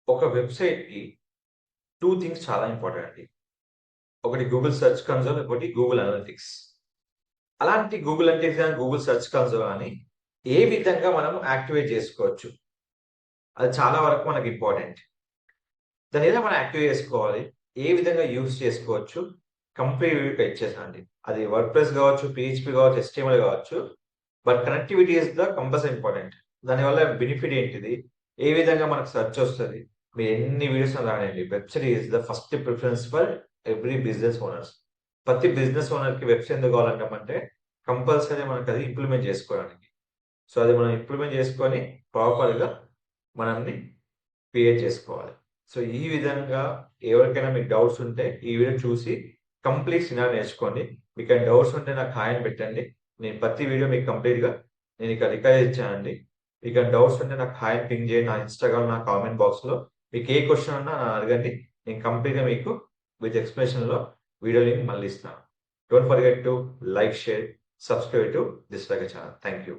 ఒక వెబ్‌సైట్‌కి 2 థింగ్స్ చాలా ఇంపార్టెంట్ అండి. ఒకటి గూగుల్ సెర్చ్ కన్సోల్, ఇంకోటి గూగుల్ అనలిటిక్స్. అలాంటి గూగుల్ అనలిటిక్స్ గాని, గూగుల్ సెర్చ్ కన్సోల్ గాని ఏ విధంగా మనం యాక్టివేట్ చేసుకోవచ్చు? అది చాలా వరకు మనకి ఇంపార్టెంట్. దాన్ని ఎలా మనం యాక్టివేట్ చేసుకోవాలి? ఏ విధంగా యూజ్ చేసుకోవచ్చు? కంప్లీట్ రివ్యూగా ఇచ్చేసానండి. అది వర్డ్‌ప్రెస్ కావచ్చు, పీహెచ్‌పీ కావచ్చు, హెచ్‌టీఎంఎల్ కావచ్చు. But connectivity is the compulsory important. దానివల్ల బెనిఫిట్ ఏంటిది? ఏ విధంగా మనకు సెర్చ్ వస్తది? మీరు ఎన్ని వీడియోస్ అన్నా రానియండి. Website is the first preference for every business owners. ప్రతి బిజినెస్ ఓనర్‌కి వెబ్‌సైట్ ఎందుకు కావాలంటామంటే కంపల్సరీ మనకది ఇంప్లిమెంట్ చేసుకోవడానికి. సో, అది మనం ఇంప్లిమెంట్ చేసుకొని ప్రాపర్‌గా మనల్ని క్రియేట్ చేసుకోవాలి. సో, ఈ విధంగా ఎవరికైనా మీకు డౌట్స్ ఉంటే ఈ వీడియో చూసి కంప్లీట్ సినారియో నేర్చుకోండి. మీకేమైనా డౌట్స్ ఉంటే నాకు హాయ్ అని పెట్టండి. నేను ప్రతి వీడియో మీకు కంప్లీట్‌గా నేను ఇక్కడ రికార్డ్ ఇచ్చానండి. మీకేమైనా డౌట్స్ ఉంటే నాకు హాయ్ అని పింగ్ చేయండి. నా ఇన్‌స్టాగ్రామ్, నా కామెంట్ బాక్స్‌లో. మీకు ఏ క్వెషన్ ఉన్నా నన్ను అడగండి. నేను కంప్లీట్‌గా మీకు విత్ ఎక్స్‌ప్లనేషన్‌లో వీడియో లింక్ మళ్ళీ ఇస్తాను. Don't forget to like, share, subscribe to this channel. Thank you.